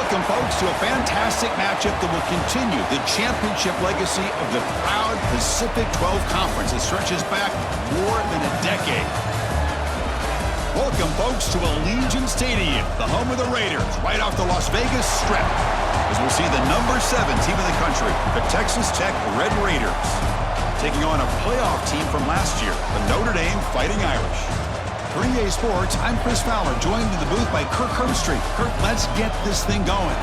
Welcome, folks, to a fantastic matchup that will continue the championship legacy of the proud Pacific 12 Conference. It stretches back more than a decade. Welcome, folks, to Allegiant Stadium, the home of the Raiders, right off the Las Vegas Strip, as we'll see the number 7 team in the country, the Texas Tech Red Raiders, taking on a playoff team from last year, the Notre Dame Fighting Irish. For EA Sports, I'm Chris Fowler, joined in the booth by Kirk Herbstreit. Kirk, let's get this thing going.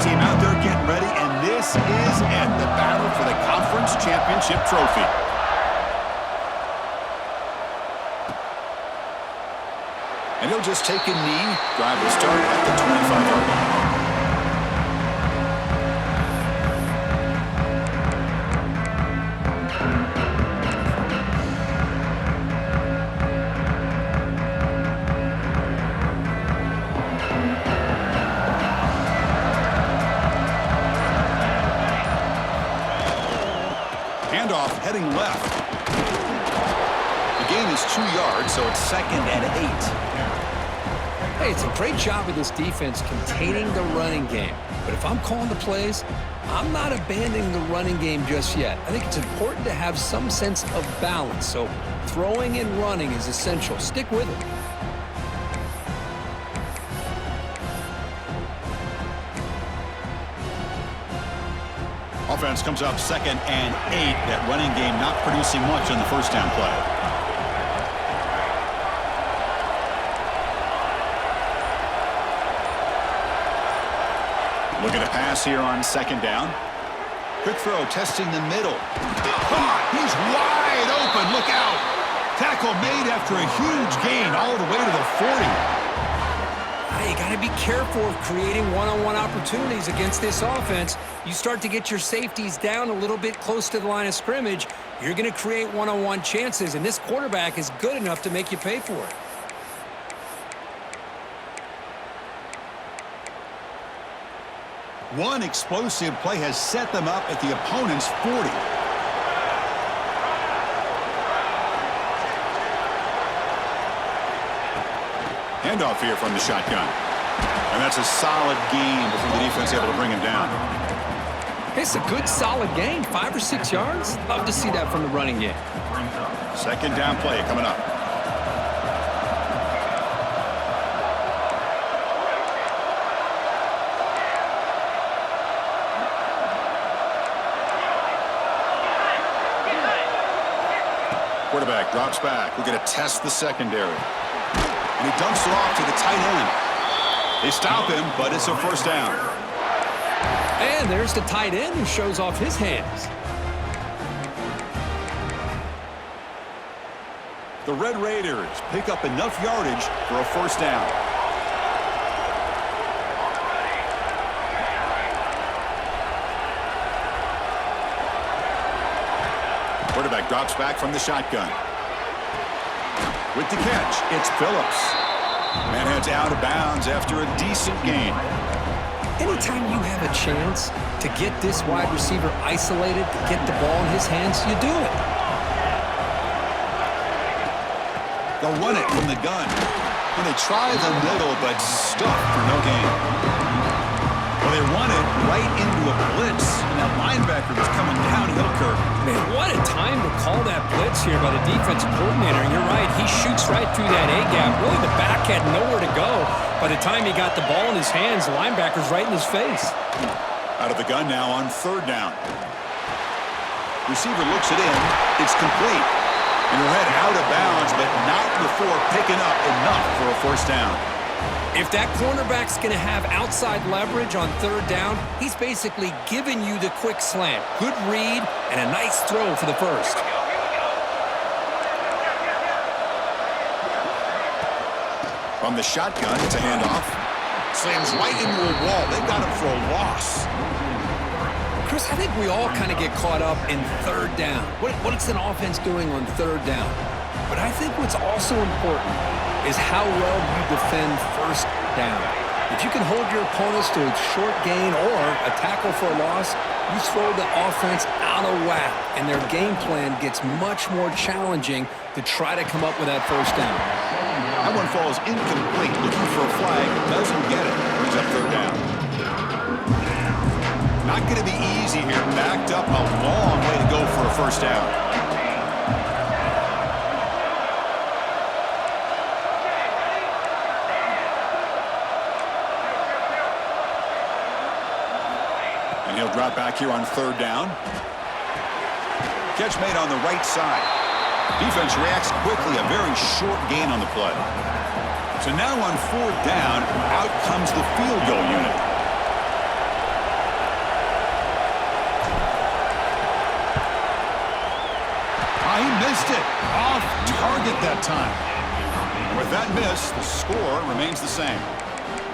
Team out there getting ready, and this is it, the battle for the conference championship trophy. And he'll just take a knee, drive will start at the 25-yard line. Handoff heading left. The gain is 2 yards, so it's 2nd and 8. Hey, it's a great job of this defense containing the running game. But if I'm calling the plays, I'm not abandoning the running game just yet. I think it's important to have some sense of balance. So throwing and running is essential. Stick with it. Offense comes up 2nd and 8. That running game not producing much on the first down play. Look at a pass here on 2nd down. Quick throw, testing the middle. He's wide open. Look out. Tackle made after a huge gain all the way to the 40. You got to be careful of creating one-on-one opportunities against this offense. You start to get your safeties down a little bit close to the line of scrimmage, you're going to create one-on-one chances, and this quarterback is good enough to make you pay for it. One explosive play has set them up at the opponent's 40. Handoff here from the shotgun. And that's a solid gain before the defense able to bring him down. It's a good, solid gain. 5 or 6 yards. Love to see that from the running game. 2nd down play coming up. Quarterback drops back. We're going to test the secondary. And he dumps it off to the tight end. They stop him, but it's a first down. And there's the tight end who shows off his hands. The Red Raiders pick up enough yardage for a first down. Quarterback drops back from the shotgun. With the catch, it's Phillips. Man heads out of bounds after a decent gain. Anytime you have a chance to get this wide receiver isolated, to get the ball in his hands, you do it. They'll run it from the gun. And they try the middle, but stuffed for no gain. Well, they run it right into a blitz, and that linebacker was coming downhill, Kirk. Man, what a time to call that blitz here by the defensive coordinator. And you're right, he shoots right through that A-gap. Really, the back had nowhere to go. By the time he got the ball in his hands, the linebacker's right in his face. Out of the gun now on 3rd down. Receiver looks it in. It's complete. And he'll head out of bounds, but not before picking up enough for a first down. If that cornerback's going to have outside leverage on 3rd down, he's basically giving you the quick slant. Good read and a nice throw for the first. From the shotgun, it's a handoff. Slams right into a wall. They got him for a loss. Chris, I think we all kind of get caught up in third down. What's an offense doing on third down? But I think what's also important is how well you defend first down. If you can hold your opponents to a short gain or a tackle for a loss, you throw the offense out of whack, and their game plan gets much more challenging to try to come up with that first down. That one falls incomplete. Looking for a flag. Doesn't get it. Brings up third down. Not going to be easy here. Backed up a long way to go for a first down. And he'll drop back here on third down. Catch made on the right side. Defense reacts quickly. A very short gain on the play. So now on fourth down, out comes the field goal unit. He missed it. Off target that time. And with that miss, the score remains the same.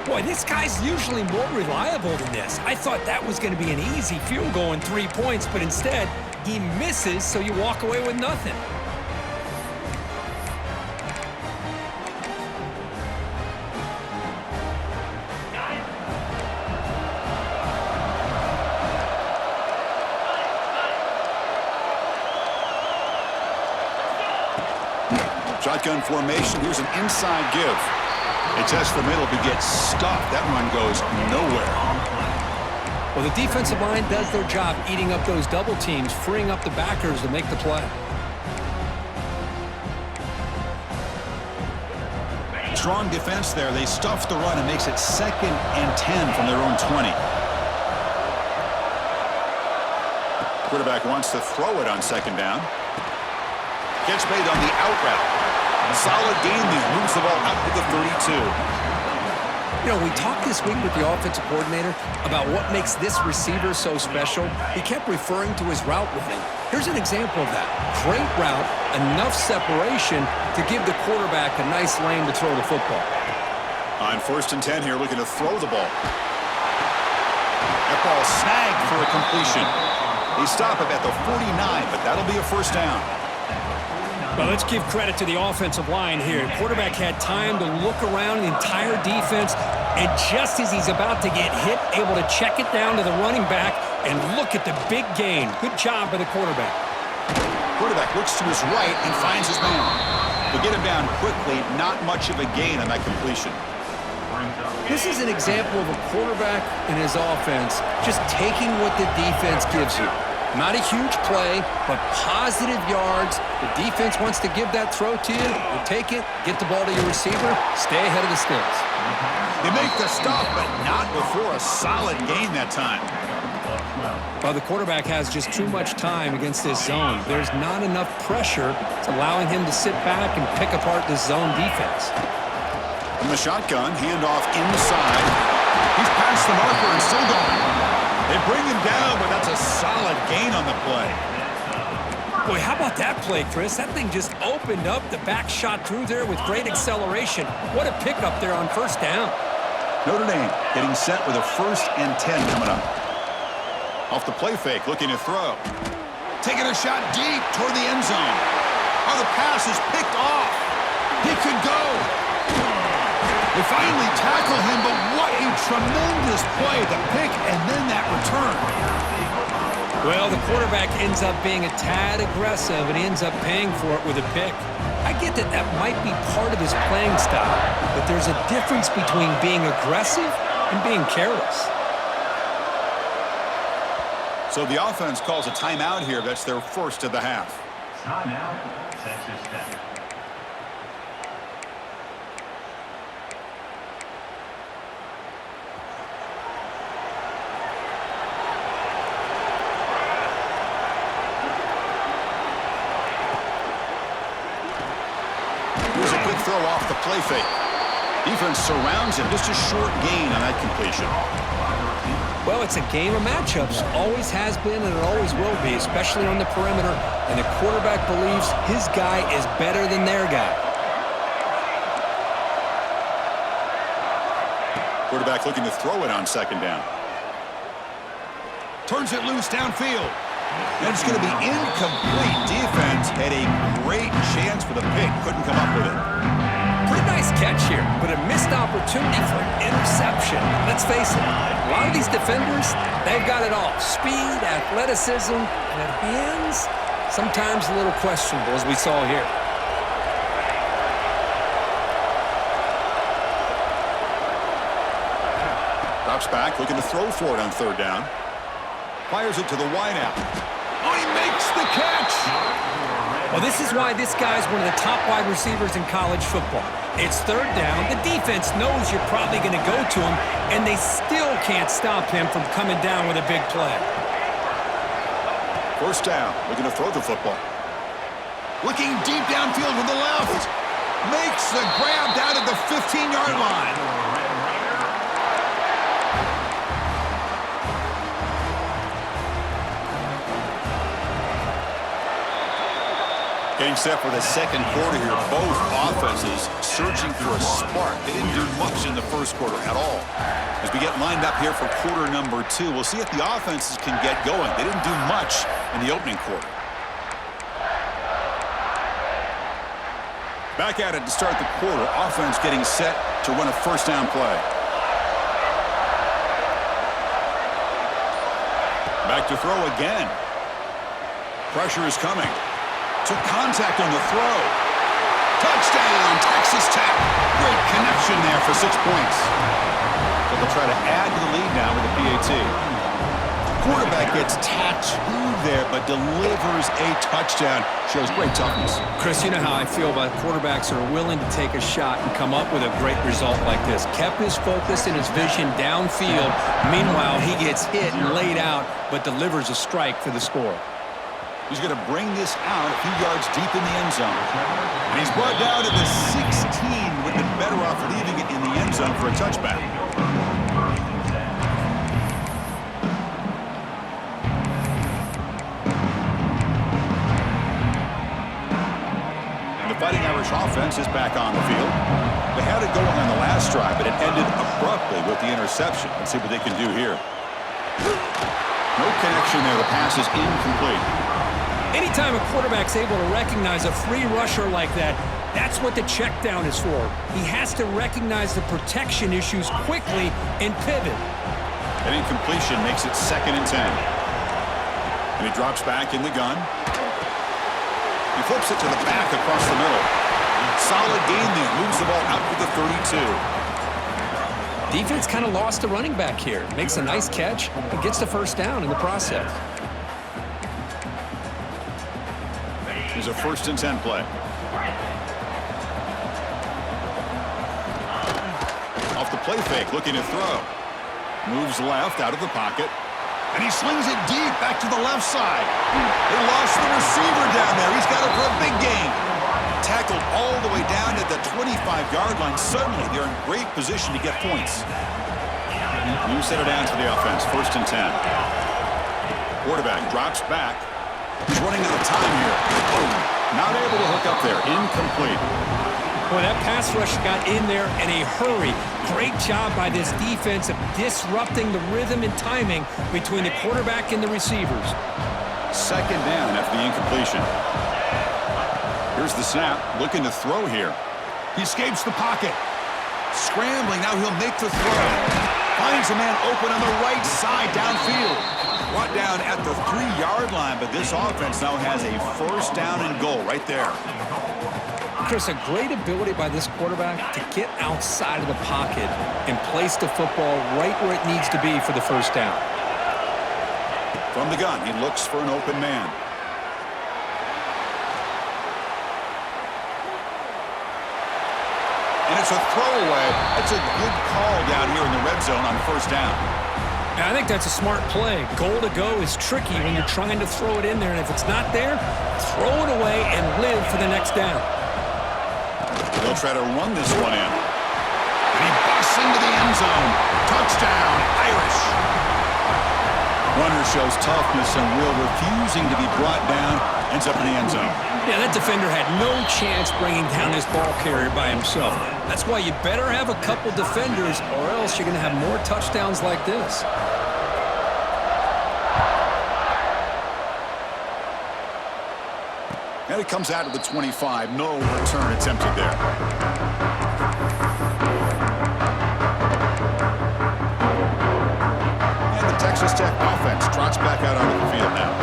Boy, this guy's usually more reliable than this. I thought that was going to be an easy field goal in 3 points, but instead, he misses, so you walk away with nothing. Shotgun formation. Here's an inside give. They test the middle to get stuffed. That run goes nowhere. Well, the defensive line does their job eating up those double teams, freeing up the backers to make the play. Strong defense there. They stuff the run and makes it 2nd and 10 from their own 20. Quarterback wants to throw it on 2nd down. Gets made on the out route. Solid gain there. Moves the ball out to the 32. You know, we talked this week with the offensive coordinator about what makes this receiver so special. He kept referring to his route running. Here's an example of that. Great route, enough separation to give the quarterback a nice lane to throw the football. On 1st and 10 here, looking to throw the ball. That ball snagged for a completion. They stop him at the 49, but that'll be a first down. Well, let's give credit to the offensive line here. Quarterback had time to look around the entire defense, and just as he's about to get hit, able to check it down to the running back, and look at the big gain. Good job by the quarterback. Quarterback looks to his right and finds his man. To get him down quickly, not much of a gain on that completion. This is an example of a quarterback and his offense just taking what the defense gives you. Not a huge play, but positive yards. The defense wants to give that throw to you. You take it, get the ball to your receiver, stay ahead of the sticks. They make the stop, but not before a solid gain that time. Well, the quarterback has just too much time against this zone. There's not enough pressure. It's allowing him to sit back and pick apart this zone defense. From the shotgun, handoff inside. He's past the marker and still going. They bring him down, but that's a solid gain on the play. Boy, how about that play, Chris? That thing just opened up. The back shot through there with great acceleration. What a pickup there on 1st down. Notre Dame getting set with a 1st and 10 coming up. Off the play fake, looking to throw. Taking a shot deep toward the end zone. Oh, the pass is picked off. He could go. They finally tackle him, but what a tremendous play. The pick and then that return. Well, the quarterback ends up being a tad aggressive and ends up paying for it with a pick. I get that that might be part of his playing style, but there's a difference between being aggressive and being careless. So the offense calls a timeout here. That's their 1st of the half. Timeout, Texas Tech. Here's a quick throw off the play fake. Defense surrounds him. Just a short gain on that completion. Well, it's a game of matchups. Always has been and it always will be, especially on the perimeter. And the quarterback believes his guy is better than their guy. Quarterback looking to throw it on second down. Turns it loose downfield. And it's going to be incomplete. Defense had a great chance for the pick. Couldn't come up with it. Pretty nice catch here, but a missed opportunity for an interception. Let's face it, a lot of these defenders, they've got it all. Speed, athleticism, and hands, sometimes a little questionable, as we saw here. Drops back, looking to throw for it on third down. Fires it to the wideout. Oh, he makes the catch! Well, this is why this guy's one of the top wide receivers in college football. It's third down. The defense knows you're probably going to go to him, and they still can't stop him from coming down with a big play. First down, looking to throw the football. Looking deep downfield with the left. Makes the grab down at the 15-yard line. Getting set for the second quarter here. Both offenses searching for a spark. They didn't do much in the first quarter at all. As we get lined up here for quarter number 2, we'll see if the offenses can get going. They didn't do much in the opening quarter. Back at it to start the quarter. Offense getting set to run a first down play. Back to throw again. Pressure is coming. Took contact on the throw. Touchdown, Texas Tech. Great connection there for 6 points. So they'll try to add to the lead now with a PAT. Quarterback gets tattooed there, but delivers a touchdown. Shows great toughness. Chris, you know how I feel about quarterbacks who are willing to take a shot and come up with a great result like this. Kept his focus and his vision downfield. Meanwhile, he gets hit and laid out, but delivers a strike for the score. He's going to bring this out a few yards deep in the end zone. And he's brought down to the 16. Would have been better off leaving it in the end zone for a touchback. And the Fighting Irish offense is back on the field. They had it going on the last drive, but it ended abruptly with the interception. Let's see what they can do here. No connection there. The pass is incomplete. Anytime a quarterback's able to recognize a free rusher like that, that's what the check down is for. He has to recognize the protection issues quickly and pivot. An incompletion makes it 2nd and 10. And he drops back in the gun. He flips it to the back across the middle. Solid gain there. Moves the ball out to the 32. Defense kind of lost the running back here. Makes a nice catch and gets the first down in the process. Here's a 1st and 10 play. Off the play fake, looking to throw. Moves left out of the pocket. And he slings it deep back to the left side. They lost the receiver down there. He's got it for a big gain. Tackled all the way down at the 25-yard line. Suddenly, they're in great position to get points. New set it down to the offense. 1st and 10. Quarterback drops back. He's running out of time here. Not able to hook up there. Incomplete. Boy, that pass rush got in there in a hurry. Great job by this defense of disrupting the rhythm and timing between the quarterback and the receivers. 2nd down after the incompletion. Here's the snap. Looking to throw here. He escapes the pocket. Scrambling. Now he'll make the throw. Finds a man open on the right side downfield. Brought down at the 3-yard line, but this offense now has a 1st down and goal right there. Chris, a great ability by this quarterback to get outside of the pocket and place the football right where it needs to be for the 1st down. From the gun, he looks for an open man. And it's a throwaway. That's a good call down here in the red zone on 1st down. I think that's a smart play. Goal to go is tricky when you're trying to throw it in there, and if it's not there, throw it away and live for the next down. They'll try to run this one in. And he busts into the end zone. Touchdown, Irish. Runner shows toughness and will, refusing to be brought down, ends up in the end zone. Yeah, that defender had no chance bringing down this ball carrier by himself. That's why you better have a couple defenders, or else you're going to have more touchdowns like this. And it comes out of the 25. No return attempted there. And the Texas Tech offense trots back out onto the field now.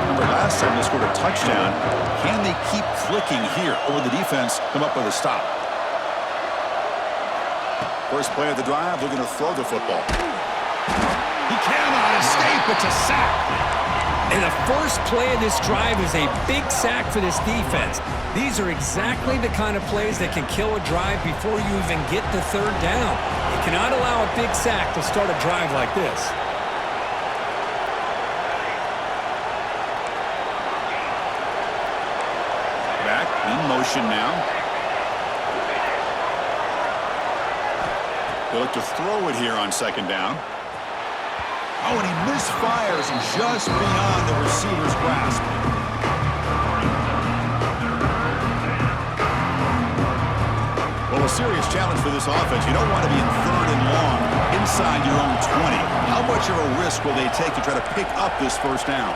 Remember, last time they scored a touchdown. Can they keep clicking here, or will the defense come up with a stop? First play of the drive, looking to throw the football. He cannot escape. It's a sack. And the first play of this drive is a big sack for this defense. These are exactly the kind of plays that can kill a drive before you even get the third down. You cannot allow a big sack to start a drive like this. Back in motion now. They look to throw it here on second down. Oh, and he misfires just beyond the receiver's grasp. Well, a serious challenge for this offense. You don't want to be in third and long inside your own 20. How much of a risk will they take to try to pick up this first down?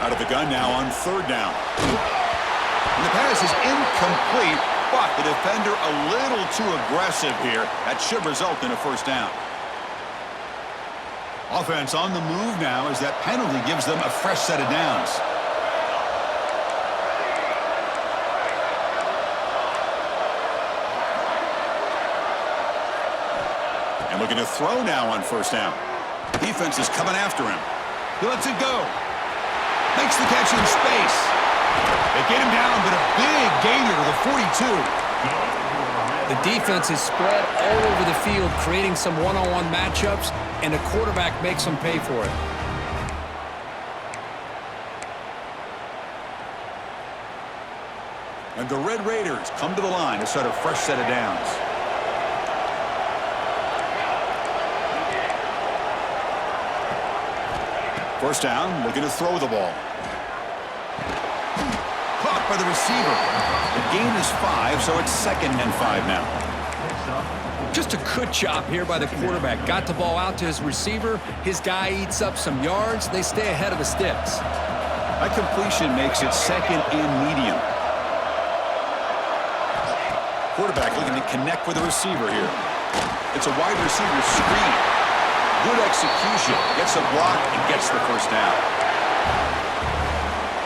Out of the gun now on third down. And the pass is incomplete. But the defender a little too aggressive here. That should result in a first down. Offense on the move now as that penalty gives them a fresh set of downs. And looking to throw now on first down. Defense is coming after him. He lets it go. Makes the catch in space. They get him down, but a big gainer to the 42. The defense is spread all over the field, creating some one-on-one matchups, and the quarterback makes them pay for it. And the Red Raiders come to the line to start a fresh set of downs. First down, looking to throw the ball. Caught by the receiver. The gain is 5, so it's 2nd and 5 now. Just a good job here by the quarterback. Got the ball out to his receiver. His guy eats up some yards. They stay ahead of the sticks. That completion makes it 2nd and medium. Quarterback looking to connect with the receiver here. It's a wide receiver screen. Good execution. Gets a block and gets the first down.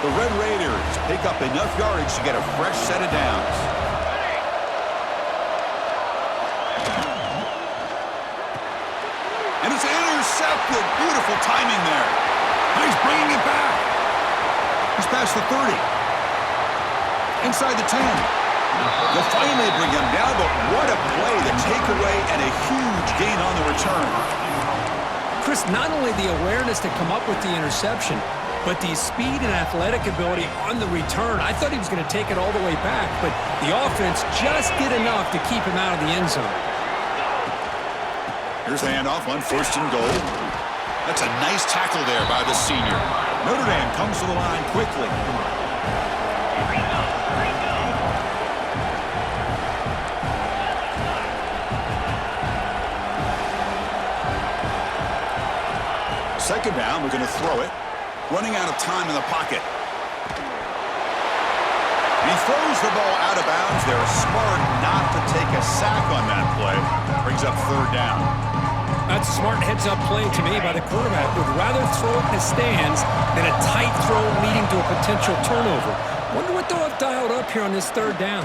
The Red Raiders pick up enough yardage to get a fresh set of downs. And it's intercepted. Beautiful timing there. And he's bringing it back. He's past the 30. Inside the 10. They'll finally bring him down, but what a play. The takeaway and a huge gain on the return. Chris, not only the awareness to come up with the interception, but the speed and athletic ability on the return. I thought he was going to take it all the way back, but the offense just did enough to keep him out of the end zone. Here's the handoff on 1st and goal. That's a nice tackle there by the senior. Notre Dame comes to the line quickly. Second down, we're going to throw it. Running out of time in the pocket. And he throws the ball out of bounds. They're smart not to take a sack on that play. Brings up 3rd down. That's a smart heads-up play to me by the quarterback. Would rather throw it in the stands than a tight throw leading to a potential turnover. Wonder what they'll have dialed up here on this 3rd down.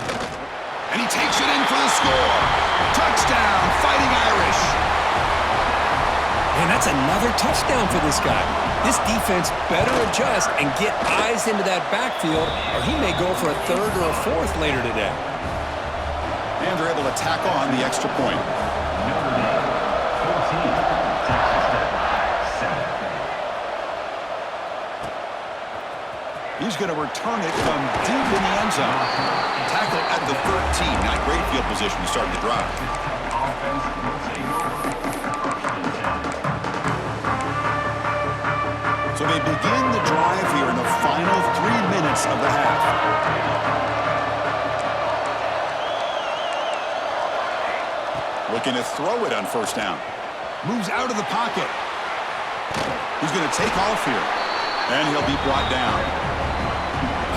And he takes it in for the score. Touchdown, Fighting Irish. And that's another touchdown for this guy. This defense better adjust and get eyes into that backfield, or he may go for a 3rd or a 4th later today. And they're able to tack on the extra point. He's going to return it from deep in the end zone. Tackle at the 13. Not great field position to start the drive. Defense will take over. First and 10. So they begin the drive here in the final 3 minutes of the half. Looking to throw it on first down. Moves out of the pocket. He's going to take off here. And he'll be brought down.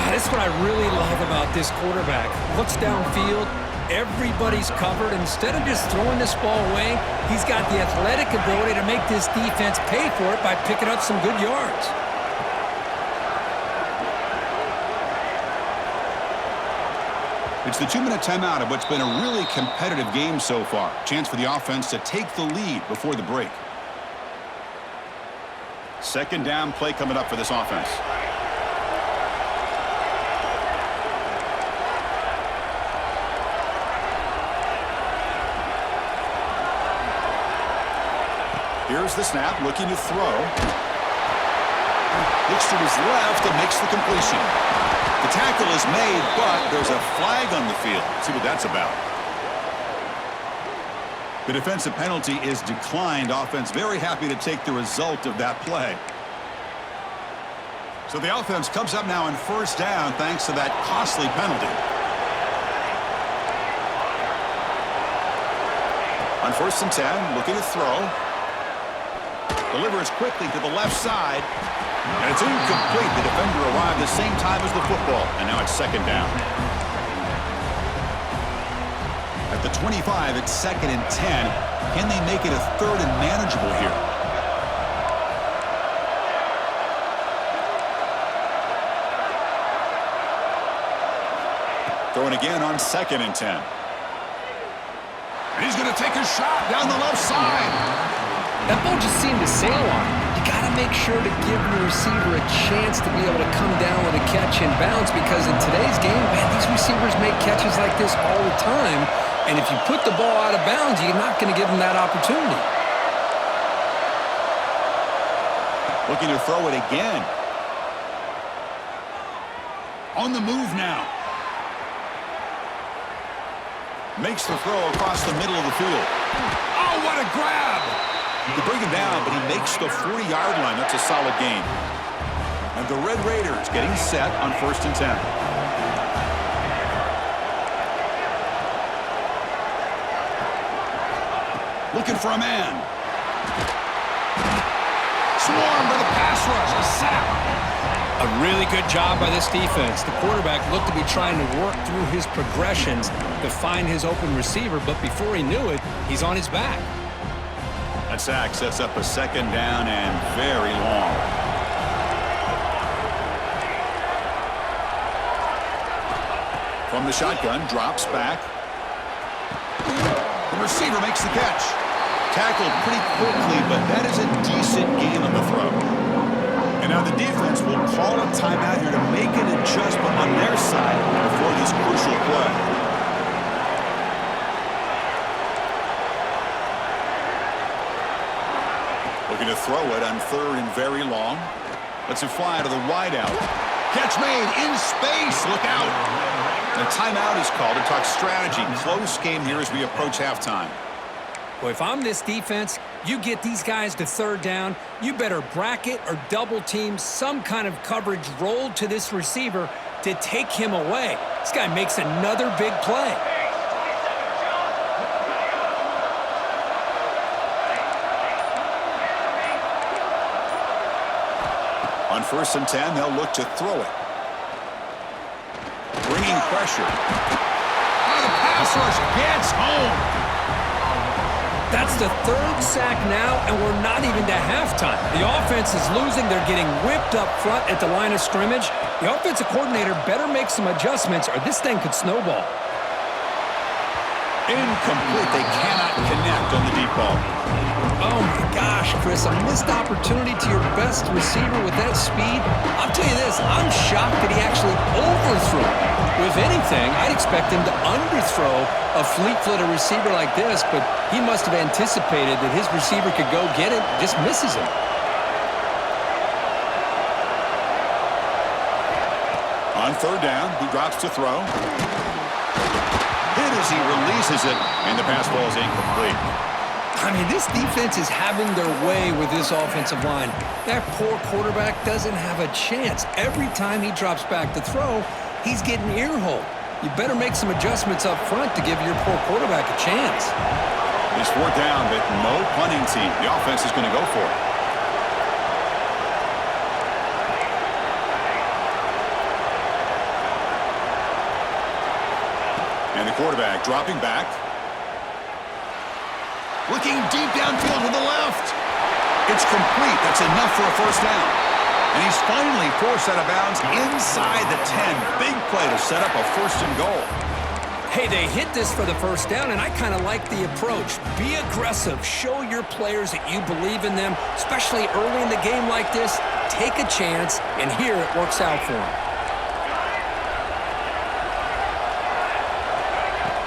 That's what I really love about this quarterback. Looks downfield. Everybody's covered. Instead of just throwing this ball away, he's got the athletic ability to make this defense pay for it by picking up some good yards. It's the 2-minute timeout of what's been a really competitive game so far. Chance for the offense to take the lead before the break. Second down play coming up for this offense. Here's the snap, looking to throw. Looks to his left and makes the completion. The tackle is made, but there's a flag on the field. Let's see what that's about. The defensive penalty is declined. Offense very happy to take the result of that play. So the offense comes up now in first down thanks to that costly penalty. On first and 10, looking to throw. Delivers quickly to the left side. And it's incomplete. The defender arrived the same time as the football. And now it's second down. At the 25, it's second and 10. Can they make it a third and manageable here? Throwing again on second and 10. And he's going to take a shot down the left side. That ball just seemed to sail on him. You got to make sure to give your receiver a chance to be able to come down with a catch and bounce, because in today's game, man, these receivers make catches like this all the time. And if you put the ball out of bounds, you're not going to give them that opportunity. Looking to throw it again. On the move now. Makes the throw across the middle of the field. Oh, what a grab! They bring him down, but he makes the 40-yard line. That's a solid gain. And the Red Raiders getting set on first and 10. Looking for a man. Swarmed by the pass rush. A sack. A really good job by this defense. The quarterback looked to be trying to work through his progressions to find his open receiver, but before he knew it, he's on his back. That sack sets up a second down and very long. From the shotgun, drops back. The receiver makes the catch. Tackled pretty quickly, but that is a decent gain on the throw. And now the defense will call a timeout here to make an adjustment on their side before this crucial play. Looking to throw it on third and very long. Lets it fly to the wideout. Catch made in space. Look out. The timeout is called to talk strategy. Close game here as we approach halftime. Well, if I'm this defense, you get these guys to third down, you better bracket or double team some kind of coverage rolled to this receiver to take him away. This guy makes another big play. On first and 10, they'll look to throw it. Bringing pressure. Oh, the pass rush gets home. That's the third sack now, and we're not even to halftime. The offense is losing. They're getting whipped up front at the line of scrimmage. The offensive coordinator better make some adjustments, or this thing could snowball. Incomplete. They cannot connect on the deep ball. Oh, my gosh, Chris, a missed opportunity to your best receiver with that speed. I'll tell you this, I'm shocked that he actually overthrew. If anything, I'd expect him to underthrow a fleet-footed receiver like this, but he must have anticipated that his receiver could go get it, just misses him. On third down, he drops to throw. Hit as he releases it, and the pass ball is incomplete. I mean, this defense is having their way with this offensive line. That poor quarterback doesn't have a chance. Every time he drops back to throw, he's getting ear-holed. You better make some adjustments up front to give your poor quarterback a chance. It's 4th down, but no punting team. The offense is going to go for it. And the quarterback dropping back. Looking deep downfield to the left. It's complete. That's enough for a 1st down. And he's finally forced out of bounds inside the 10. Big play to set up a 1st and goal. Hey, they hit this for the 1st down, and I kind of like the approach. Be aggressive. Show your players that you believe in them, especially early in the game like this. Take a chance, and here it works out for them.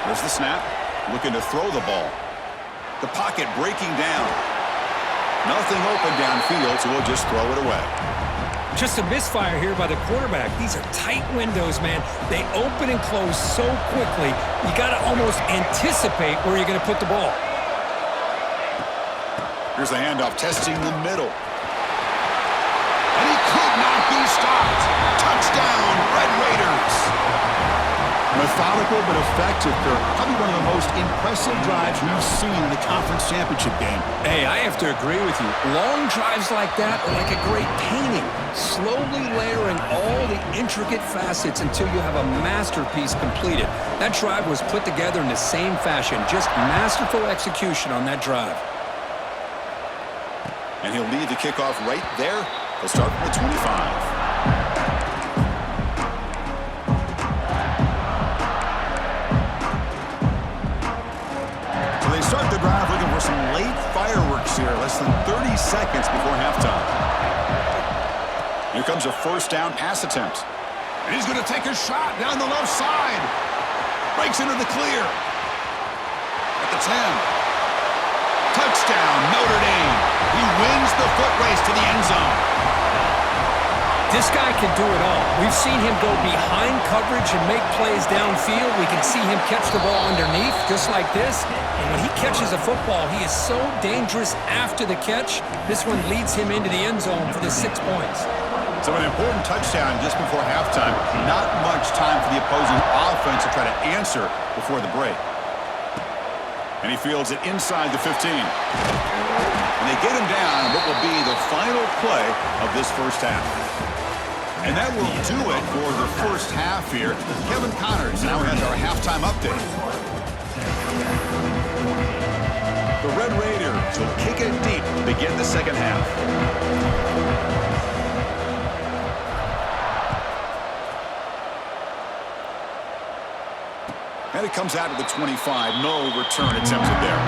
There's the snap. Looking to throw the ball. The pocket breaking down. Nothing open downfield, so we'll just throw it away. Just a misfire here by the quarterback. These are tight windows, man. They open and close so quickly, you got to almost anticipate where you're going to put the ball. Here's the handoff, testing the middle. And he could not be stopped. Touchdown, Red Raiders. Methodical but effective, Kirk. Probably one of the most impressive drives we've seen in the conference championship game. Hey, I have to agree with you. Long drives like that are like a great painting. Slowly layering all the intricate facets until you have a masterpiece completed. That drive was put together in the same fashion. Just masterful execution on that drive. And he'll lead the kickoff right there. He'll start from the 25. Start the drive looking for some late fireworks here, less than 30 seconds before halftime. Here comes a 1st down pass attempt. And he's going to take a shot down the left side. Breaks into the clear. At the 10. Touchdown, Notre Dame. He wins the foot race to the end zone. This guy can do it all. We've seen him go behind coverage and make plays downfield. We can see him catch the ball underneath, just like this. And when he catches a football, he is so dangerous after the catch. This one leads him into the end zone for the 6 points. So an important touchdown just before halftime. Not much time for the opposing offense to try to answer before the break. And he fields it inside the 15. And they get him down what will be the final play of this 1st half. And that will do it for the 1st half here. Kevin Connors now has our halftime update. The Red Raiders will kick it deep to begin the 2nd half. And it comes out to the 25. No return attempted there.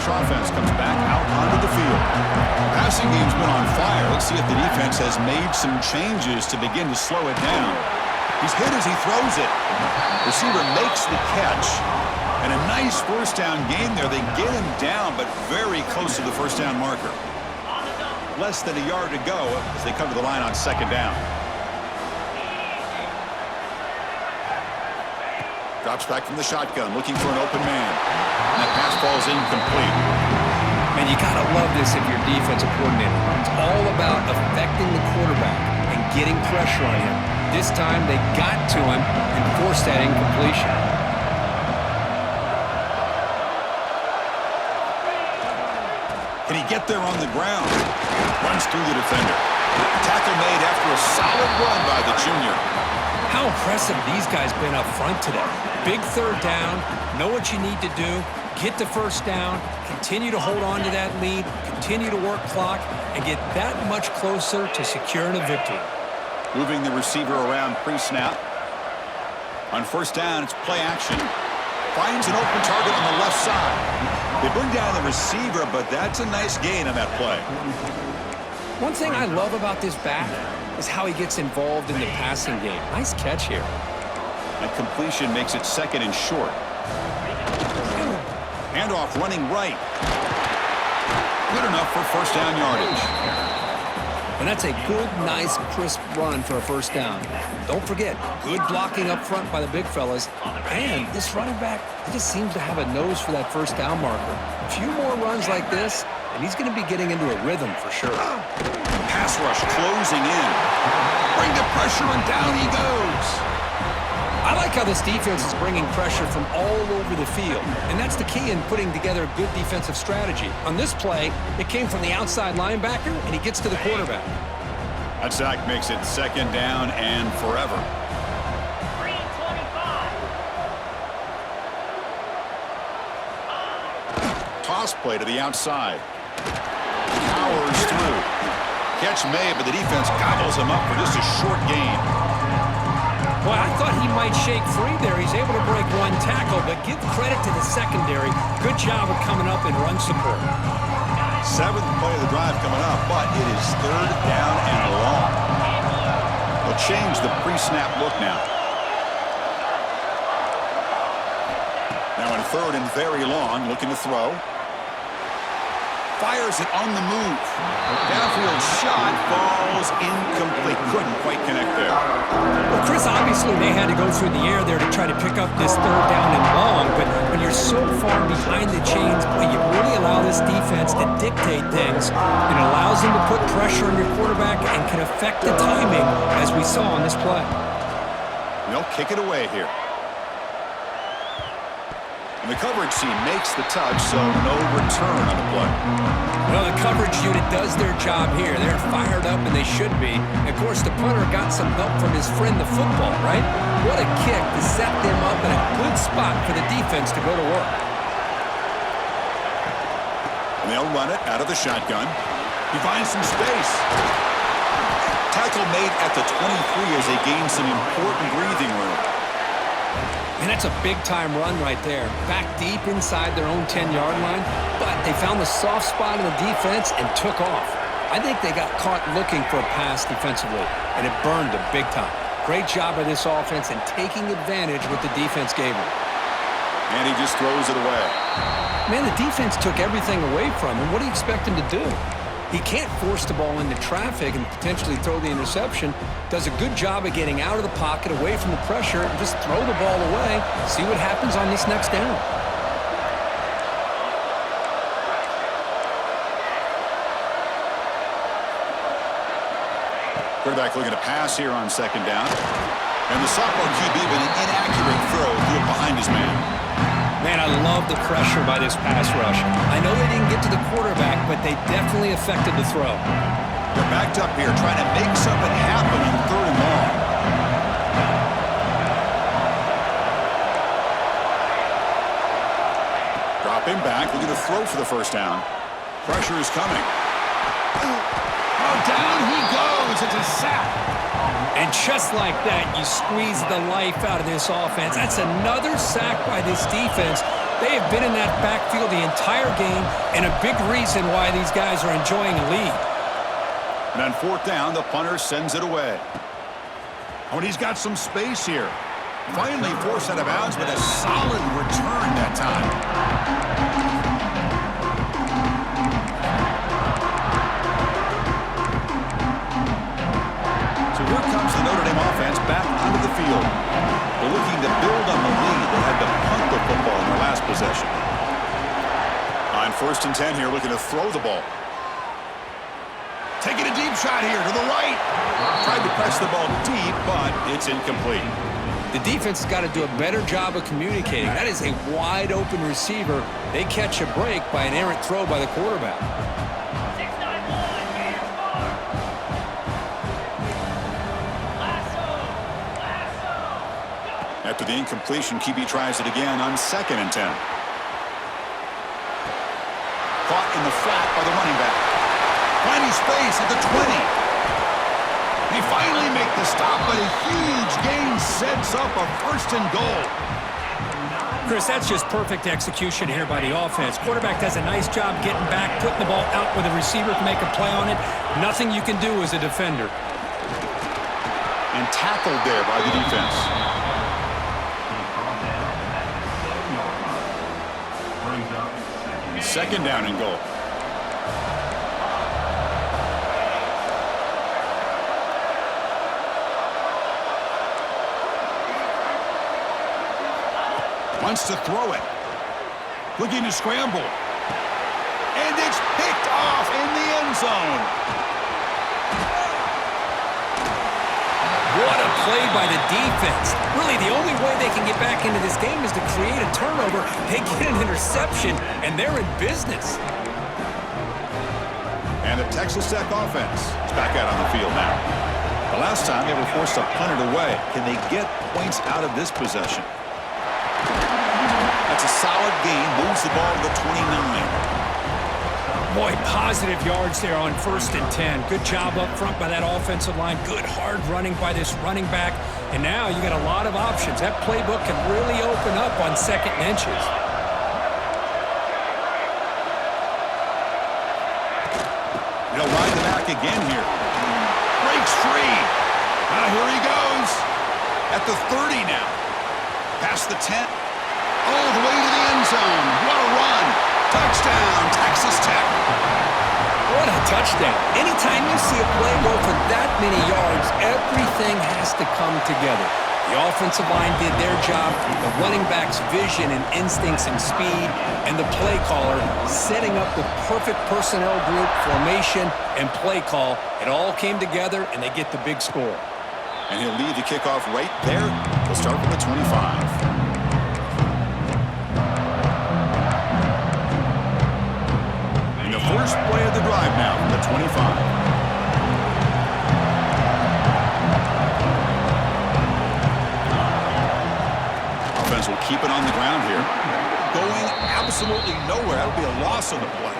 Offense comes back out onto the field. The passing game's been on fire. Let's see if the defense has made some changes to begin to slow it down. He's hit as he throws it. Receiver makes the catch. And a nice 1st down game there. They get him down, but very close to the 1st down marker. Less than a yard to go as they come to the line on 2nd down. Drops back from the shotgun, looking for an open man. And that pass ball is incomplete. Man, you got to love this if you're defensive coordinator. It's all about affecting the quarterback and getting pressure on him. This time they got to him and forced that incompletion. Can he get there on the ground? Runs through the defender. Tackle made after a solid run by the junior. How impressive these guys been up front today. Big 3rd down, know what you need to do, get the 1st down, continue to hold on to that lead, continue to work clock, and get that much closer to securing a victory. Moving the receiver around pre-snap. On 1st down, it's play action. Finds an open target on the left side. They bring down the receiver, but that's a nice gain on that play. One thing I love about this back is how he gets involved in the passing game. Nice catch here. And completion makes it 2nd and short. Handoff running right. Good enough for first down yardage. And that's a good, nice, crisp run for a first down. Don't forget, good blocking up front by the big fellas. And this running back, he just seems to have a nose for that first down marker. A few more runs like this, and he's going to be getting into a rhythm for sure. Pass rush closing in. Bring the pressure, and down he goes. I like how this defense is bringing pressure from all over the field, and that's the key in putting together a good defensive strategy. On this play, it came from the outside linebacker, and he gets to the quarterback. That sack makes it 2nd down and forever. 3:25. Toss play to the outside. Powers through. Catch made, but the defense gobbles him up for just a short gain. Well, I thought he might shake free there. He's able to break one tackle, but give credit to the secondary. Good job of coming up in run support. 7th play of the drive coming up, but it is 3rd down and long. They'll change the pre-snap look now. Now in 3rd and very long, looking to throw. Fires it on the move. Downfield shot falls incomplete. Couldn't quite connect there. Well, Chris, obviously they had to go through the air there to try to pick up this 3rd down and long, but when you're so far behind the chains, boy, you really allow this defense to dictate things. It allows them to put pressure on your quarterback and can affect the timing, as we saw on this play. They'll kick it away here. And the coverage team makes the touch, so no return on the play. Well, the coverage unit does their job here. They're fired up, and they should be. And of course, the punter got some help from his friend, the football, right? What a kick to set them up in a good spot for the defense to go to work. And they'll run it out of the shotgun. He finds some space. Tackle made at the 23 as they gain some important breathing room. And that's a big-time run right there. Back deep inside their own 10-yard line, but they found the soft spot in the defense and took off. I think they got caught looking for a pass defensively, and it burned them big time. Great job by this offense in taking advantage of what the defense gave them. And he just throws it away. Man, the defense took everything away from him. What do you expect him to do? He can't force the ball into traffic and potentially throw the interception. Does a good job of getting out of the pocket, away from the pressure, and just throw the ball away. See what happens on this next down. Quarterback looking to pass here on 2nd down. And the sophomore QB with an inaccurate throw threw it behind his man. Man, I love the pressure by this pass rush. I know they didn't get to the quarterback, but they definitely affected the throw. They're backed up here trying to make something happen on 3rd and long. Dropping back, looking to throw for the first down. Pressure is coming. Oh, down he goes. It's a sack. And just like that, you squeeze the life out of this offense. That's another sack by this defense. They have been in that backfield the entire game, and a big reason why these guys are enjoying a lead. And on 4th down, the punter sends it away. Oh, and he's got some space here. Finally forced out of bounds, but a solid return that time. Here comes the Notre Dame offense back onto the field. They're looking to build on the lead. They had to punt the football in their last possession. On 1st and 10 here, looking to throw the ball. Taking a deep shot here to the right. Tried to press the ball deep, but it's incomplete. The defense has got to do a better job of communicating. That is a wide-open receiver. They catch a break by an errant throw by the quarterback. After the incompletion, QB tries it again on 2nd and 10. Caught in the flat by the running back. Finding space at the 20. They finally make the stop, but a huge gain sets up a 1st and goal. Chris, that's just perfect execution here by the offense. Quarterback does a nice job getting back, putting the ball out where the receiver can make a play on it. Nothing you can do as a defender. And tackled there by the defense. second down and goal. Wants to throw it. Looking to scramble. And it's picked off in the end zone. What a play by the defense. Really, the only way they can get back into this game is to create a turnover. They get an interception, and they're in business. And the Texas Tech offense is back out on the field now. The last time they were forced to punt it away. Can they get points out of this possession? That's a solid gain. Moves the ball to the 29. Boy, positive yards there on 1st and 10. Good job up front by that offensive line. Good hard running by this running back. And now you got a lot of options. That playbook can really open up on 2nd and inches. They'll ride the back again here. Breaks free. Here he goes. At the 30 now. Past the 10. All the way to the end zone. What a run. Touchdown, Texas Tech. What a touchdown. Anytime you see a play go for that many yards, everything has to come together. The offensive line did their job, the running back's vision and instincts and speed, and the play caller setting up the perfect personnel group, formation, and play call. It all came together, and they get the big score. And he'll lead the kickoff right there. We'll start from the 25. First play of the drive now from the 25. Offense will keep it on the ground here. Going absolutely nowhere. That'll be a loss on the play.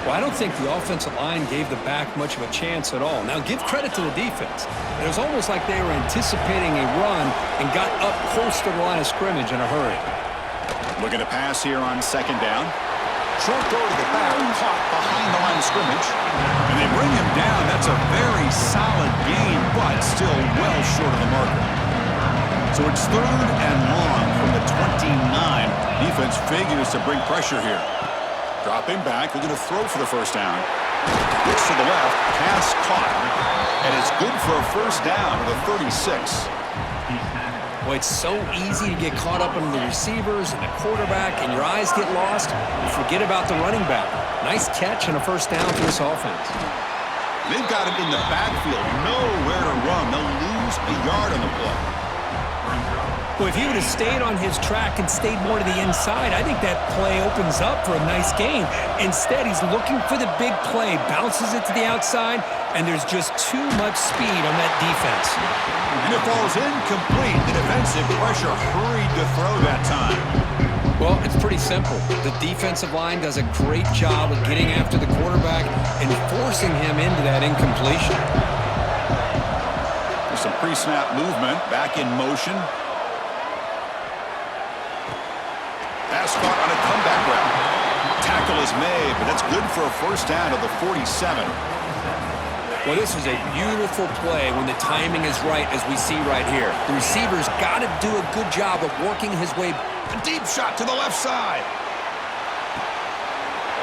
Well, I don't think the offensive line gave the back much of a chance at all. Now, give credit to the defense. It was almost like they were anticipating a run and got up close to the line of scrimmage in a hurry. Looking to pass here on 2nd down. Short throw to the back, caught behind the line of scrimmage. And they bring him down. That's a very solid gain, but still well short of the marker. So it's 3rd and long from the 29. Defense figures to bring pressure here. Dropping back, they're going to throw for the 1st down. Looks to the left, pass caught. And it's good for a 1st down to the 36. Boy, it's so easy to get caught up in the receivers and the quarterback, and your eyes get lost. You forget about the running back. Nice catch and a 1st down for this offense. They've got him in the backfield. Nowhere to run. They'll lose a yard on the play. Well, if he would have stayed on his track and stayed more to the inside, I think that play opens up for a nice gain. Instead, he's looking for the big play, bounces it to the outside, and there's just too much speed on that defense. And it falls incomplete. The defensive pressure hurried to throw that time. Well, it's pretty simple. The defensive line does a great job of getting after the quarterback and forcing him into that incompletion. There's some pre-snap movement, back in motion. Pass caught on a comeback route. Tackle is made, but that's good for a 1st down to the 47. Well, this was a beautiful play when the timing is right, as we see right here. The receiver's got to do a good job of working his way. A deep shot to the left side.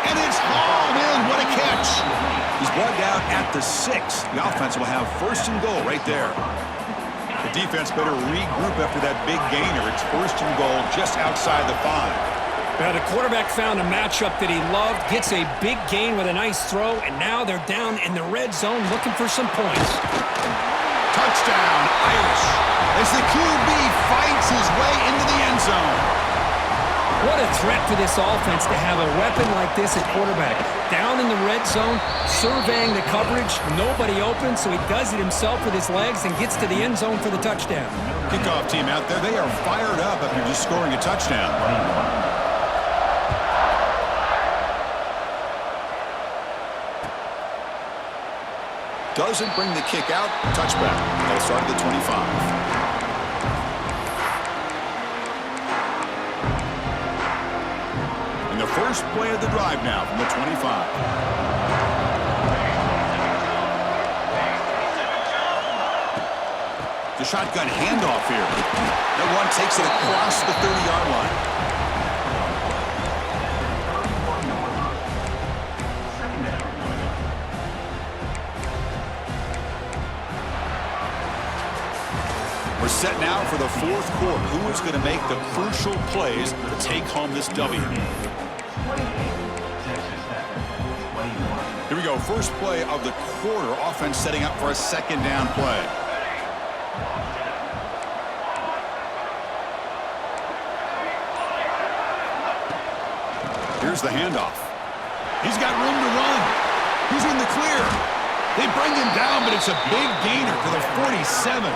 And it's hauled in. What a catch. He's brought down at the 6. The offense will have 1st and goal right there. The defense better regroup after that big gainer. It's 1st and goal just outside the 5. Now, the quarterback found a matchup that he loved, gets a big gain with a nice throw, and now they're down in the red zone looking for some points. Touchdown, Irish, as the QB fights his way into the end zone. What a threat for this offense to have a weapon like this at quarterback. Down in the red zone, surveying the coverage, nobody open, so he does it himself with his legs and gets to the end zone for the touchdown. Kickoff team out there, they are fired up after just scoring a touchdown. Doesn't bring the kick out. Touchback. They'll start at the 25. And the first play of the drive now from the 25. The shotgun handoff here. No one takes it across the 30-yard line. We're set now for the fourth quarter. Who is going to make the crucial plays to take home this W? 28, Texas Tech, 21. Here we go. First play of the quarter. Offense setting up for a second down play. Here's the handoff. He's got room to run. He's in the clear. They bring him down, but it's a big gainer to the 47.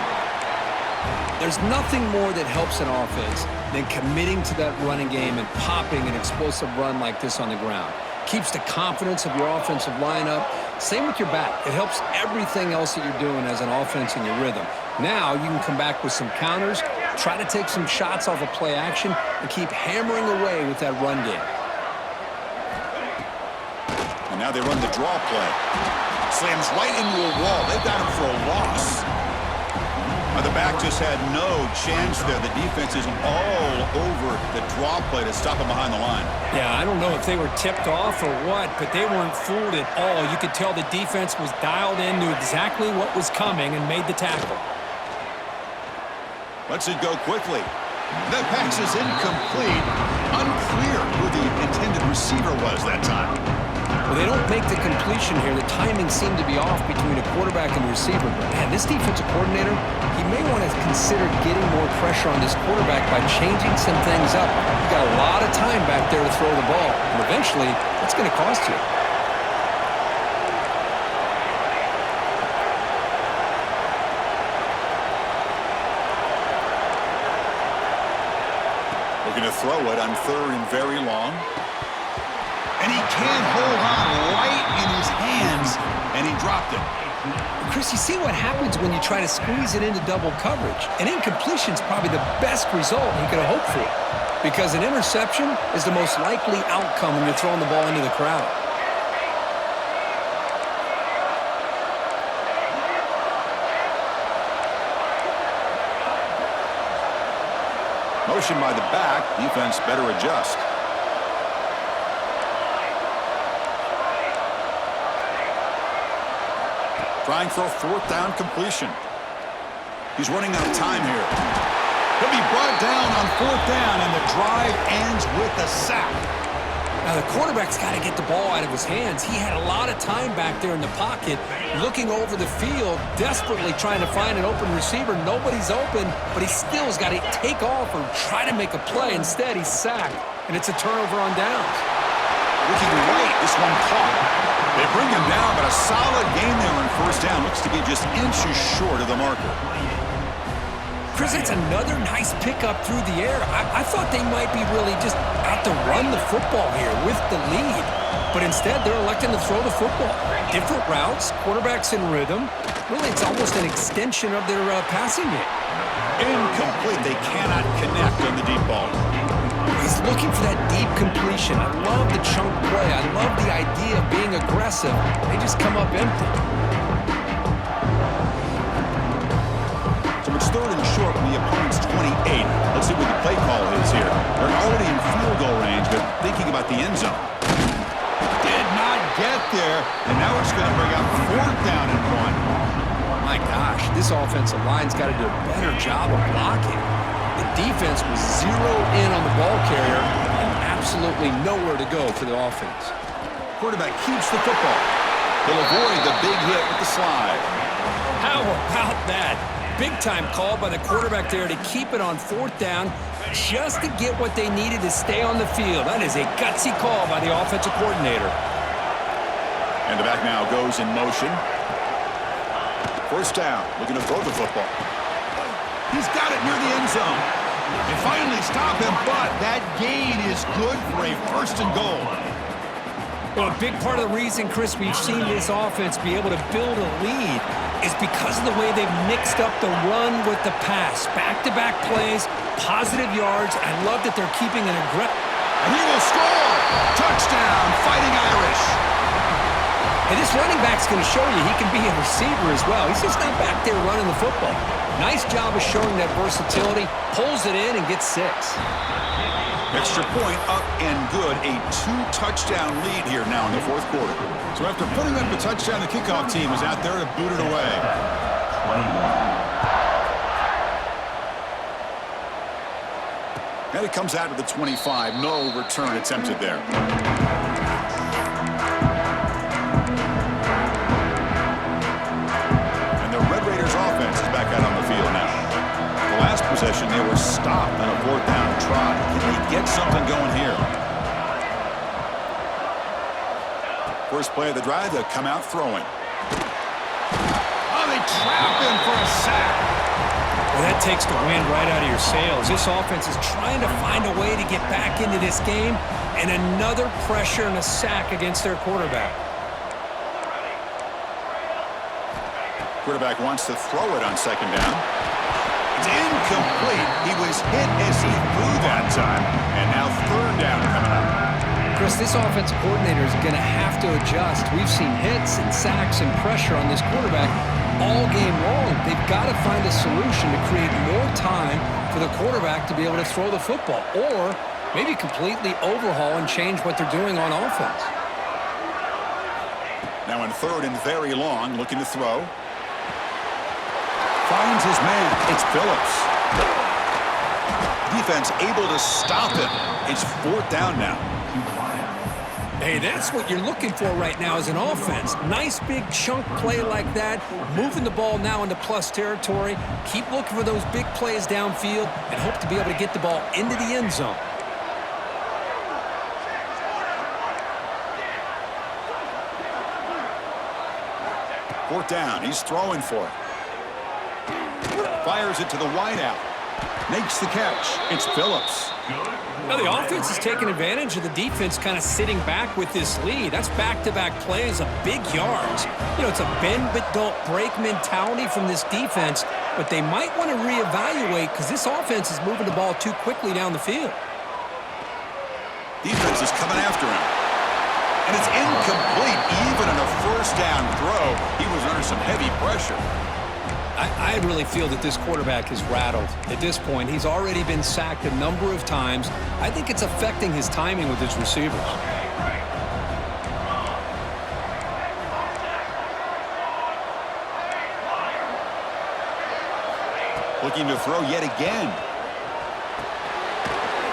There's nothing more that helps an offense than committing to that running game and popping an explosive run like this on the ground. Keeps the confidence of your offensive lineup. Same with your back. It helps everything else that you're doing as an offense in your rhythm. Now you can come back with some counters, try to take some shots off of play action, and keep hammering away with that run game. And now they run the draw play. Slams right into a wall. They've got him for a loss. The back just had no chance there. The defense is all over the draw play to stop him behind the line. Yeah, I don't know if they were tipped off or what, but they weren't fooled at all. You could tell the defense was dialed in, knew exactly what was coming, and made the tackle. Lets it go quickly. The pass is incomplete. Unclear who the intended receiver was that time. Well, they don't make the completion here. The timing seemed to be off between a quarterback and receiver. But, man, this defensive coordinator, he may want to consider getting more pressure on this quarterback by changing some things up. You've got a lot of time back there to throw the ball. And eventually, it's going to cost you. Looking to throw it on third and very long. And he can't hold on right in his hands, and he dropped it. Chris, you see what happens when you try to squeeze it into double coverage. An incompletion is probably the best result you could have hoped for, because an interception is the most likely outcome when you're throwing the ball into the crowd. Motion by the back. Defense better adjust. Trying for a fourth down completion. He's running out of time here. He'll be brought down on fourth down, and the drive ends with a sack. Now, the quarterback's got to get the ball out of his hands. He had a lot of time back there in the pocket, looking over the field, desperately trying to find an open receiver. Nobody's open, but he still's got to take off or try to make a play. Instead, he's sacked, and it's a turnover on downs. Looking right, this one caught. They bring him down, but a solid gain there on first down. Looks to be just inches short of the marker. Chris, it's another nice pickup through the air. I thought they might be really just out to run the football here with the lead. But instead, they're electing to throw the football. Different routes, quarterbacks in rhythm. Really, it's almost an extension of their passing game. Incomplete. They cannot connect on the deep ball. He's looking for that deep completion. I love the chunk play. I love the idea of being aggressive. They just come up empty. So it's third and short from the opponent's 28. Let's see what the play call is here. They're already in field goal range, but thinking about the end zone. Did not get there, and now it's going to bring up fourth down and one. My gosh, this offensive line's got to do a better job of blocking. The defense was zeroed in on the ball carrier and absolutely nowhere to go for the offense. Quarterback keeps the football. He'll avoid the big hit with the slide. How about that? Big-time call by the quarterback there to keep it on fourth down just to get what they needed to stay on the field. That is a gutsy call by the offensive coordinator. And the back now goes in motion. First down, looking to throw the football. He's got it near the end zone. They finally stop him, but that gain is good for a first and goal. Well, a big part of the reason, Chris, we've seen this offense be able to build a lead is because of the way they've mixed up the run with the pass. Back-to-back plays, positive yards. I love that they're keeping an aggressive. And he will score! Touchdown, Fighting Irish! And this running back's going to show you he can be a receiver as well. He's just not back there running the football. Nice job of showing that versatility. Pulls it in and gets 6. Extra point up and good. A 2-touchdown lead here now in the fourth quarter. So after putting up a touchdown, the kickoff team is out there to boot it away. And it comes out to the 25. No return attempted there. And the Red Raiders offense is back out on the field now. The last possession, they were stopped on a 4th down try. Can they get something going here? First play of the drive, they'll come out throwing. Oh, they trap him for a sack. Well, that takes the wind right out of your sails. This offense is trying to find a way to get back into this game, and another pressure and a sack against their quarterback. Quarterback wants to throw it on 2nd down. It's incomplete. He was hit as he threw that time, and now 3rd down coming up. Chris, this offensive coordinator is going to have to adjust. We've seen hits and sacks and pressure on this quarterback all game long. They've got to find a solution to create more time for the quarterback to be able to throw the football, or maybe completely overhaul and change what they're doing on offense. Now in 3rd and very long, looking to throw. Finds his man. It's Phillips. Defense able to stop him. It's 4th down now. Hey, that's what you're looking for right now as an offense. Nice big chunk play like that, moving the ball now into plus territory. Keep looking for those big plays downfield and hope to be able to get the ball into the end zone. Fourth down, he's throwing for it. Fires it to the wideout. Makes the catch. It's Phillips. Now the offense is taking advantage of the defense kind of sitting back with this lead. That's back-to-back plays of big yards. You know, it's a bend but don't break mentality from this defense, but they might want to reevaluate because this offense is moving the ball too quickly down the field. Defense is coming after him. And it's incomplete. Even in a 1st down throw, he was under some heavy pressure. I really feel that this quarterback is rattled. At this point, he's already been sacked a number of times. I think it's affecting his timing with his receivers. Looking to throw yet again.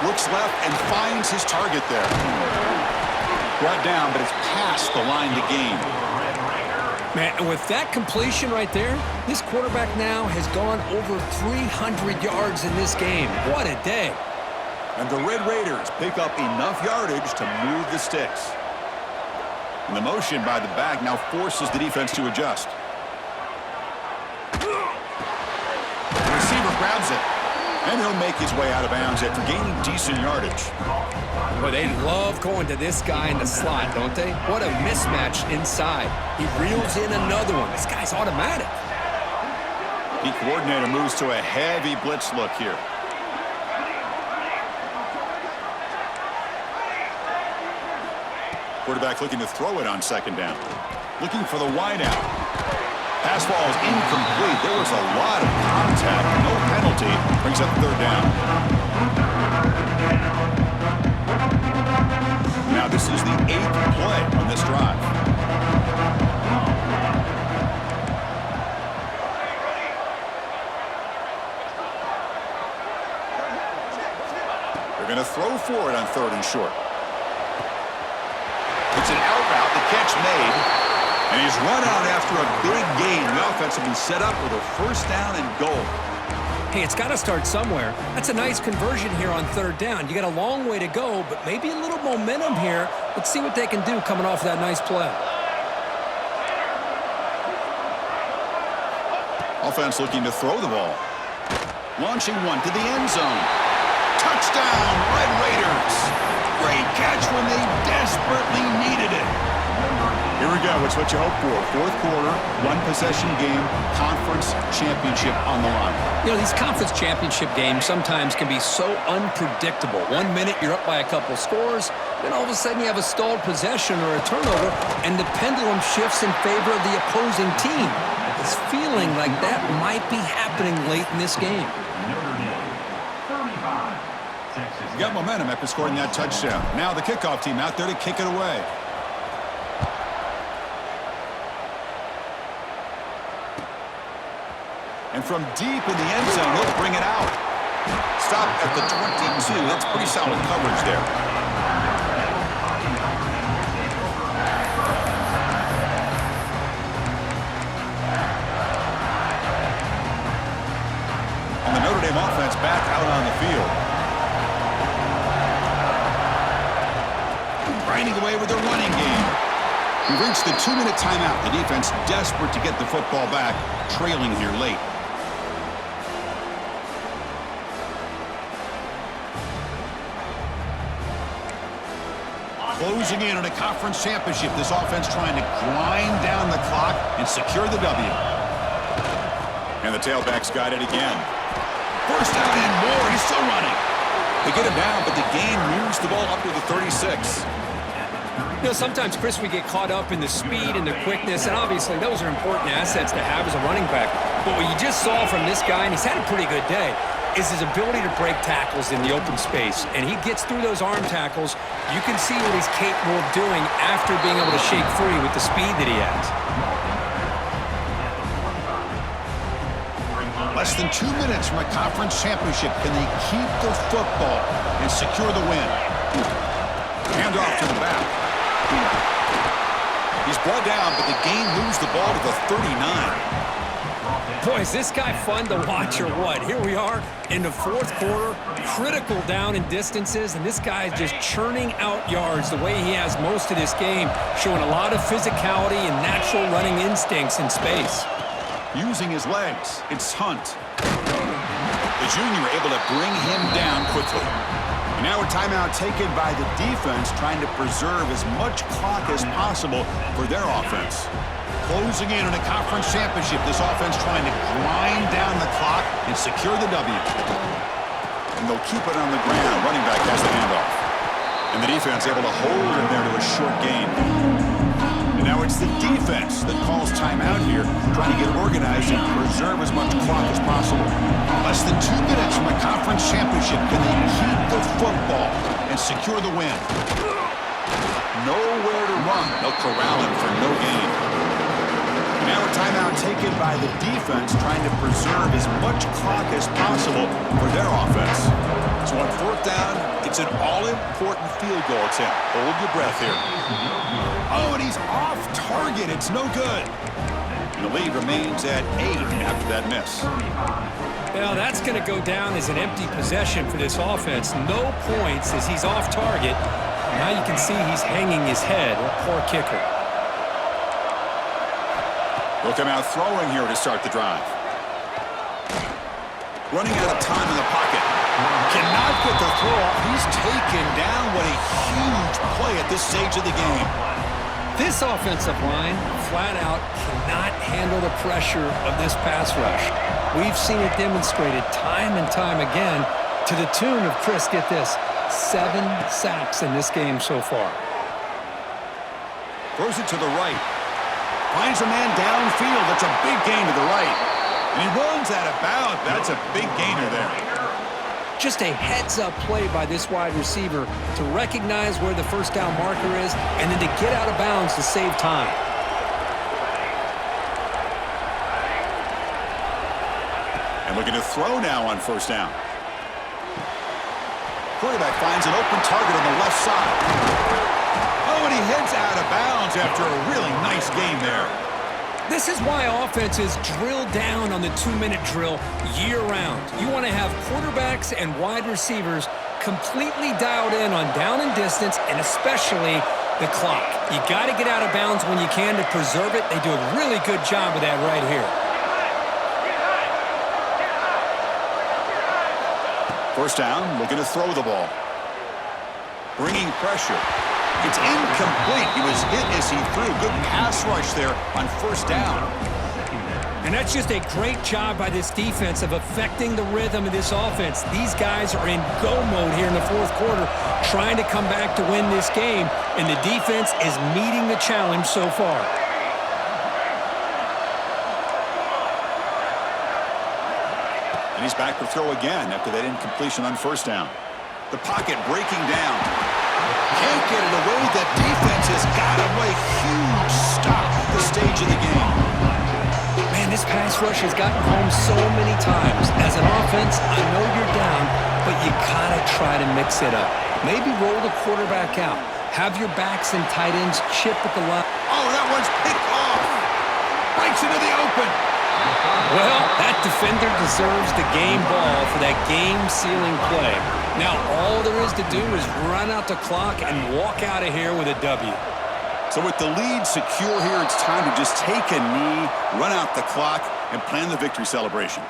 Looks left and finds his target there. Brought down, but it's past the line to gain. Man, and with that completion right there, this quarterback now has gone over 300 yards in this game. What a day. And the Red Raiders pick up enough yardage to move the sticks. And the motion by the back now forces the defense to adjust. The receiver grabs it, and he'll make his way out of bounds after gaining decent yardage. Well, they love going to this guy in the slot, don't they? What a mismatch inside. He reels in another one. This guy's automatic. The coordinator moves to a heavy blitz look here. Quarterback looking to throw it on 2nd down. Looking for the wideout. Pass ball is incomplete. There was a lot of contact. No penalty. Brings up 3rd down. Now this is the 8th play on this drive. They're going to throw for it on 3rd and short. It's an out route. The catch made. And he's run out after a big gain. The offense will be set up with a 1st down and goal. Hey, it's got to start somewhere. That's a nice conversion here on 3rd down. You got a long way to go, but maybe a little momentum here. Let's see what they can do coming off that nice play. Offense looking to throw the ball. Launching one to the end zone. Touchdown, Red Raiders. Great catch when they desperately needed it. Here we go. It's what you hope for. 4th quarter, 1-possession game, conference championship on the line. You know, these conference championship games sometimes can be so unpredictable. 1 minute you're up by a couple scores, then all of a sudden you have a stalled possession or a turnover, and the pendulum shifts in favor of the opposing team. It's feeling like that might be happening late in this game. You got momentum after scoring that touchdown. Now the kickoff team out there to kick it away. And from deep in the end zone, he'll bring it out. Stop at the 22. That's pretty solid coverage there. And the Notre Dame offense back out on the field. Grinding away with their running game. We've reached the 2-minute timeout. The defense desperate to get the football back, trailing here late. Closing in on a conference championship, this offense trying to grind down the clock and secure the W. And the tailback's got it again. First down and more. He's still running. They get him down, but the gain moves the ball up to the 36. You know, sometimes, Chris, we get caught up in the speed and the quickness, and obviously those are important assets to have as a running back. But what you just saw from this guy, and he's had a pretty good day, is his ability to break tackles in the open space. And he gets through those arm tackles. You can see what he's capable of doing after being able to shake free with the speed that he has. Less than 2 minutes from a conference championship. Can they keep the football and secure the win? Hand off to the back. He's brought down, but the gain moves the ball to the 39. Boy, is this guy fun to watch or what? Here we are in the fourth quarter, critical down in distances, and this guy is just churning out yards the way he has most of this game, showing a lot of physicality and natural running instincts in space. Using his legs, it's Hunt. The junior able to bring him down quickly. And now a timeout taken by the defense, trying to preserve as much clock as possible for their offense. Closing in on a conference championship, this offense trying to grind down the clock and secure the W. And they'll keep it on the ground. Running back has the handoff. And the defense able to hold him there to a short gain. And now it's the defense that calls timeout here, trying to get organized and preserve as much clock as possible. Less than 2 minutes from a conference championship. Can they keep the football and secure the win? Nowhere to run. They'll corral him for no gain. Now a timeout taken by the defense, trying to preserve as much clock as possible for their offense. So on fourth down, it's an all-important field goal attempt. Hold your breath here. Oh, and he's off target. It's no good. And the lead remains at 8 after that miss. Well, that's going to go down as an empty possession for this offense. No points as he's off target. Now you can see he's hanging his head. Poor kicker. They'll come out throwing here to start the drive. Running out of time in the pocket. Cannot get the throw off. He's taken down. What a huge play at this stage of the game. This offensive line, flat out, cannot handle the pressure of this pass rush. We've seen it demonstrated time and time again to the tune of, Chris, get this, 7 sacks in this game so far. Throws it to the right. Finds a man downfield. That's a big gain to the right. And he runs out of bounds. That's a big gainer there. Just a heads-up play by this wide receiver to recognize where the first down marker is and then to get out of bounds to save time. And looking to throw now on first down. Quarterback finds an open target on the left side. Oh, and he heads out of bounds after a really nice game there. This is why offenses drill down on the 2-minute drill year-round. You want to have quarterbacks and wide receivers completely dialed in on down and distance, and especially the clock. You got to get out of bounds when you can to preserve it. They do a really good job of that right here. First down, looking to throw the ball. Bringing pressure. It's incomplete. He was hit as he threw. Good pass rush there on first down. And that's just a great job by this defense of affecting the rhythm of this offense. These guys are in go mode here in the fourth quarter, trying to come back to win this game, and the defense is meeting the challenge so far. And he's back to throw again after that incompletion on first down. The pocket breaking down. Can't get it away. The defense has got him. A huge stop at this stage of the game. Man, This pass rush has gotten home so many times. As an offense, I know you're down, but you gotta try to mix it up. Maybe roll the quarterback out. Have your backs and tight ends chip at the line. Oh, that one's picked off. Breaks into the open. Well, that defender deserves the game ball for that game-sealing play. Now, all there is to do is run out the clock and walk out of here with a W. So with the lead secure here, it's time to just take a knee, run out the clock, and plan the victory celebration.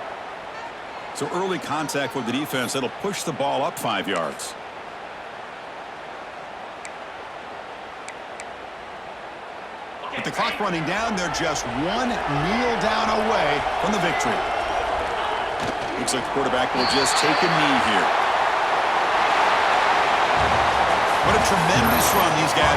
So early contact with the defense, that'll push the ball up 5 yards. With the clock running down, they're just one kneel down away from the victory. Looks like the quarterback will just take a knee here. What a tremendous run these guys.